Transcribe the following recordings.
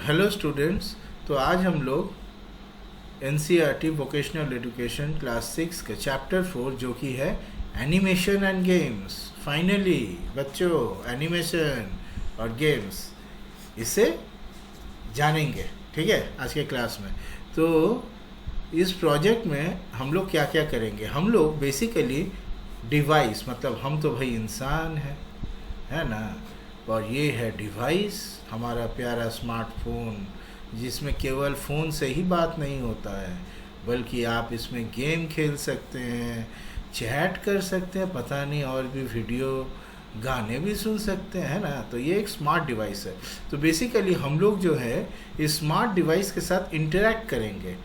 Hello students. तो आज हम लोग एनसीईआरटी वोकेशनल एजुकेशन क्लास 6 के चैप्टर 4 जो कि है एनिमेशन एंड गेम्स। फाइनली बच्चों एनिमेशन और गेम्स इसे जानेंगे, ठीक है, आज के क्लास में। तो इस प्रोजेक्ट में हम लोग क्या क्या करेंगे, हम लोग बेसिकली डिवाइस, मतलब हम तो भाई इंसान हैं, है ना, और ये है डिवाइस, हमारा प्यारा स्मार्टफोन, जिसमें केवल फ़ोन से ही बात नहीं होता है बल्कि आप इसमें गेम खेल सकते हैं, चैट कर सकते हैं, पता नहीं और भी वीडियो गाने भी सुन सकते हैं, है ना। तो ये एक स्मार्ट डिवाइस है। तो बेसिकली हम लोग जो है इस स्मार्ट डिवाइस के साथ इंटरेक्ट करेंगे,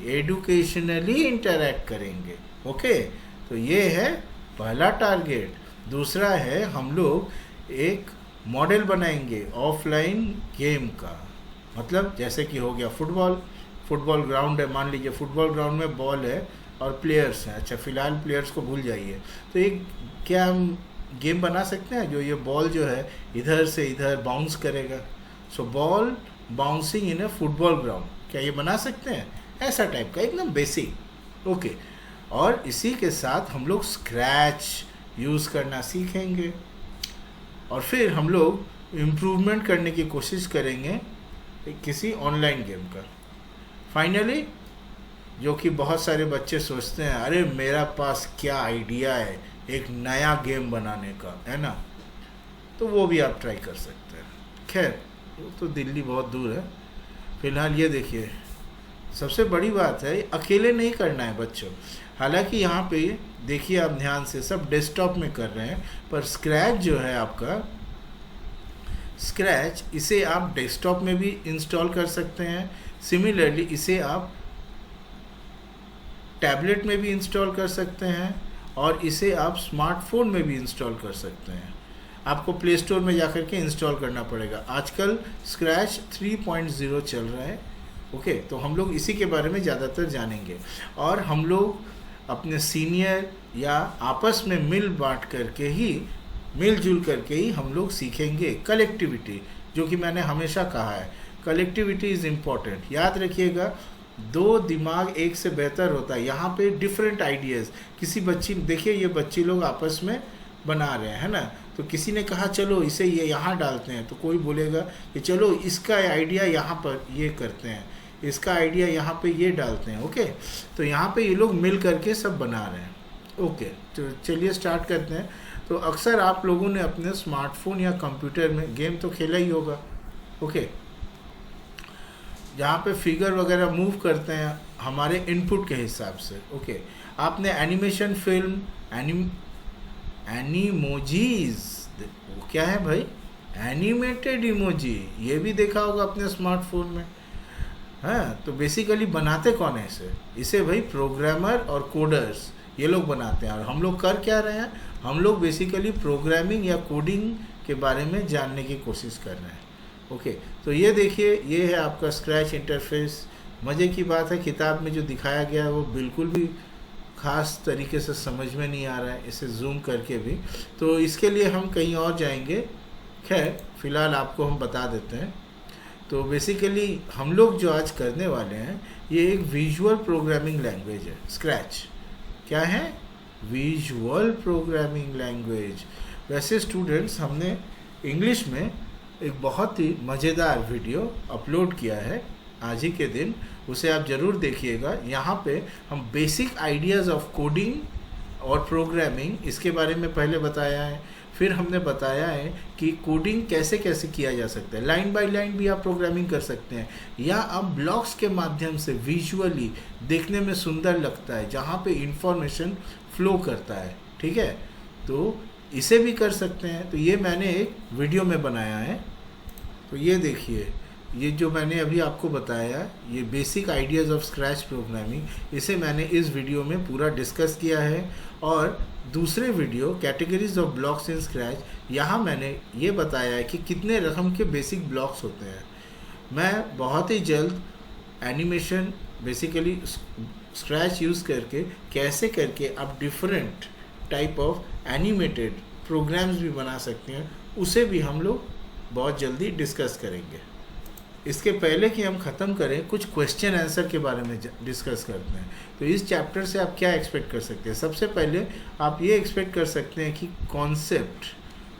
एडुकेशनली इंटरेक्ट करेंगे। ओके, तो ये है पहला टारगेट। दूसरा है हम लोग एक मॉडल बनाएंगे ऑफलाइन गेम का, मतलब जैसे कि हो गया फुटबॉल ग्राउंड है, मान लीजिए फुटबॉल ग्राउंड में बॉल है और प्लेयर्स हैं। अच्छा, फ़िलहाल प्लेयर्स को भूल जाइए। तो एक क्या हम गेम बना सकते हैं जो ये बॉल जो है इधर से इधर बाउंस करेगा। सो बॉल बाउंसिंग इन ए फुटबॉल ग्राउंड, क्या ये बना सकते हैं? ऐसा टाइप का एकदम बेसिक। ओके, और इसी के साथ हम लोग स्क्रैच यूज़ करना सीखेंगे और फिर हम लोग इम्प्रूवमेंट करने की कोशिश करेंगे किसी ऑनलाइन गेम का। फाइनली जो कि बहुत सारे बच्चे सोचते हैं, अरे मेरा पास क्या आइडिया है एक नया गेम बनाने का, है ना, तो वो भी आप ट्राई कर सकते हैं। खैर वो तो दिल्ली बहुत दूर है। फिलहाल ये देखिए, सबसे बड़ी बात है अकेले नहीं करना है बच्चों। हालांकि यहाँ पे देखिए आप ध्यान से, सब डेस्कटॉप में कर रहे हैं, पर स्क्रैच जो है आपका स्क्रैच, इसे आप डेस्कटॉप में भी इंस्टॉल कर सकते हैं। सिमिलरली इसे आप टैबलेट में भी इंस्टॉल कर सकते हैं और इसे आप स्मार्टफोन में भी इंस्टॉल कर सकते हैं। आपको प्ले स्टोर में जाकर के इंस्टॉल करना पड़ेगा। आजकल स्क्रैच 3.0 चल रहा है। ओके, तो हम लोग इसी के बारे में ज़्यादातर जानेंगे और हम लोग अपने सीनियर या आपस में मिलजुल करके ही हम लोग सीखेंगे कलेक्टिविटी, जो कि मैंने हमेशा कहा है कलेक्टिविटी इज़ इम्पॉर्टेंट। याद रखिएगा, दो दिमाग एक से बेहतर होता है। यहाँ पे डिफरेंट आइडियाज़, किसी बच्ची, देखिए ये बच्ची लोग आपस में बना रहे हैं, है ना, तो किसी ने कहा चलो इसे ये यहाँ डालते हैं, तो कोई बोलेगा कि चलो इसका आइडिया यहाँ पर ये करते हैं, इसका आइडिया यहाँ पे ये डालते हैं। ओके, तो यहाँ पे ये लोग मिल करके सब बना रहे हैं। ओके, तो चलिए स्टार्ट करते हैं। तो अक्सर आप लोगों ने अपने स्मार्टफोन या कंप्यूटर में गेम तो खेला ही होगा। ओके, जहाँ पे फिगर वगैरह मूव करते हैं हमारे इनपुट के हिसाब से। ओके, आपने एनिमेशन फिल्म एनिमोजीज, वो क्या है भाई, एनिमेटेड इमोजी, ये भी देखा होगा अपने स्मार्टफोन में। हाँ, तो बेसिकली बनाते कौन है इसे भाई प्रोग्रामर और कोडर्स, ये लोग बनाते हैं। और हम लोग कर क्या रहे हैं, हम लोग बेसिकली प्रोग्रामिंग या कोडिंग के बारे में जानने की कोशिश कर रहे हैं। ओके, तो ये देखिए, ये है आपका स्क्रैच इंटरफेस। मज़े की बात है किताब में जो दिखाया गया है वो बिल्कुल भी ख़ास तरीके से समझ में नहीं आ रहा है, इसे जूम करके भी, तो इसके लिए हम कहीं और जाएंगे। खैर फ़िलहाल आपको हम बता देते हैं। तो बेसिकली हम लोग जो आज करने वाले हैं ये एक विजुअल प्रोग्रामिंग लैंग्वेज है। स्क्रैच क्या है? Visual programming language. वैसे स्टूडेंट्स, हमने इंग्लिश में एक बहुत ही मज़ेदार वीडियो अपलोड किया है आज ही के दिन, उसे आप ज़रूर देखिएगा। यहाँ पे हम बेसिक आइडियाज़ ऑफ कोडिंग और प्रोग्रामिंग, इसके बारे में पहले बताया है। फिर हमने बताया है कि कोडिंग कैसे कैसे किया जा सकता है, लाइन बाय लाइन भी आप प्रोग्रामिंग कर सकते हैं, या आप ब्लॉक्स के माध्यम से विजुअली देखने में सुंदर लगता है जहाँ पे इंफॉर्मेशन फ्लो करता है, ठीक है, तो इसे भी कर सकते हैं। तो ये मैंने एक वीडियो में बनाया है। तो ये देखिए, ये जो मैंने अभी आपको बताया, ये basic ideas of scratch programming, इसे मैंने इस वीडियो में पूरा डिस्कस किया है। और दूसरे video categories of blocks in scratch, यहाँ मैंने ये बताया है कि कितने रकम के बेसिक ब्लॉक्स होते हैं। मैं बहुत ही जल्द एनिमेशन, बेसिकली स्क्रैच यूज़ करके कैसे करके आप different type of animated programs भी बना सकते हैं, उसे भी हम लोग बहुत जल्दी डिस्कस करेंगे। इसके पहले कि हम ख़त्म करें, कुछ क्वेश्चन आंसर के बारे में डिस्कस करते हैं। तो इस चैप्टर से आप क्या एक्सपेक्ट कर सकते हैं? सबसे पहले आप ये एक्सपेक्ट कर सकते हैं कि कॉन्सेप्ट,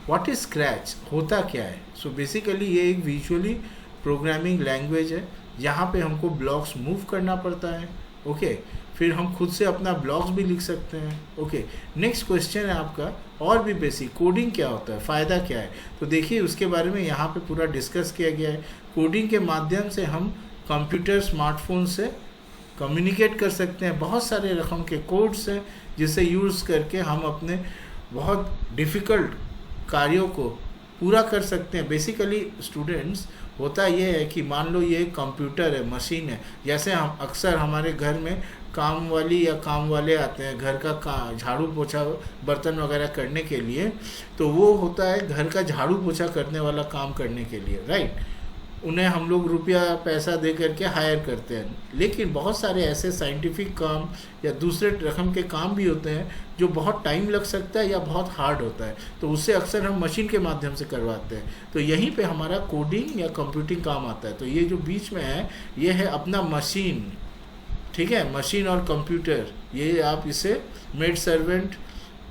व्हाट इज स्क्रैच, होता क्या है। सो बेसिकली ये एक विजुअली प्रोग्रामिंग लैंग्वेज है, यहाँ पे हमको ब्लॉक्स मूव करना पड़ता है। ओके, फिर हम खुद से अपना ब्लॉक्स भी लिख सकते हैं। ओके, नेक्स्ट क्वेश्चन है आपका और भी बेसिक, कोडिंग क्या होता है, फ़ायदा क्या है। तो देखिए उसके बारे में यहाँ पे पूरा डिस्कस किया गया है। कोडिंग के माध्यम से हम कंप्यूटर, स्मार्टफोन से कम्युनिकेट कर सकते हैं। बहुत सारे रकम के कोड्स हैं जिसे यूज़ करके हम अपने बहुत डिफ़िकल्ट कार्यों को पूरा कर सकते हैं। बेसिकली स्टूडेंट्स, होता ये है कि मान लो ये कंप्यूटर है, मशीन है। जैसे हम अक्सर हमारे घर में काम वाली या काम वाले आते हैं घर का झाड़ू पोछा बर्तन वगैरह करने के लिए, तो वो होता है घर का झाड़ू पोछा करने वाला काम करने के लिए, राइट। उन्हें हम लोग रुपया पैसा दे करके हायर करते हैं। लेकिन बहुत सारे ऐसे साइंटिफिक काम या दूसरे रकम के काम भी होते हैं जो बहुत टाइम लग सकता है या बहुत हार्ड होता है, तो उससे अक्सर हम मशीन के माध्यम से करवाते हैं। तो यहीं पे हमारा कोडिंग या कंप्यूटिंग काम आता है। तो ये जो बीच में है ये है अपना मशीन, ठीक है, मशीन और कंप्यूटर। ये आप इसे मेड सर्वेंट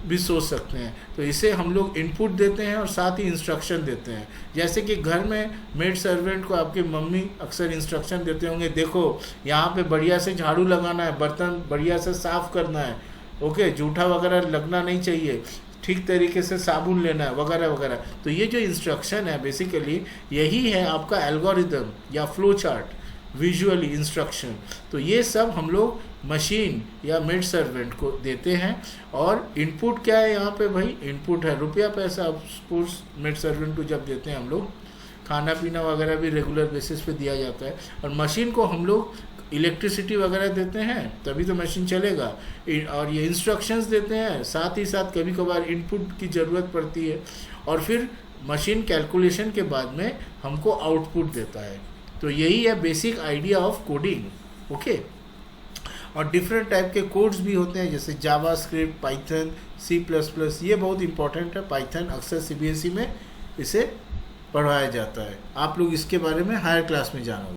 भी सोच सकते हैं। तो इसे हम लोग इनपुट देते हैं और साथ ही इंस्ट्रक्शन देते हैं। जैसे कि घर में मेड सर्वेंट को आपकी मम्मी अक्सर इंस्ट्रक्शन देते होंगे, देखो यहाँ पे बढ़िया से झाड़ू लगाना है, बर्तन बढ़िया से साफ़ करना है, ओके, जूठा वगैरह लगना नहीं चाहिए, ठीक तरीके से साबुन लेना है, वगैरह वगैरह। तो ये जो इंस्ट्रक्शन है बेसिकली यही है आपका एल्गोरिदम या फ्लो चार्ट, विजुअली इंस्ट्रक्शन। तो ये सब हम लोग मशीन या मेड सर्वेंट को देते हैं। और इनपुट क्या है यहाँ पे भाई? इनपुट है रुपया पैसा। आप सपोज मेड सर्वेंट को जब देते हैं हम लोग, खाना पीना वगैरह भी रेगुलर बेसिस पे दिया जाता है। और मशीन को हम लोग इलेक्ट्रिसिटी वगैरह देते हैं, तभी तो मशीन चलेगा। और ये इंस्ट्रक्शंस देते हैं, साथ ही साथ कभी कभार इनपुट की ज़रूरत पड़ती है। और फिर मशीन कैलकुलेशन के बाद में हमको आउटपुट देता है। तो यही है basic idea of coding, okay. और डिफरेंट टाइप के कोड्स भी होते हैं, जैसे जावा स्क्रिप्ट, पाइथन, C++। ये बहुत इंपॉर्टेंट है, पाइथन अक्सर CBSE में इसे पढ़ाया जाता है। आप लोग इसके बारे में हायर क्लास में जानोगे।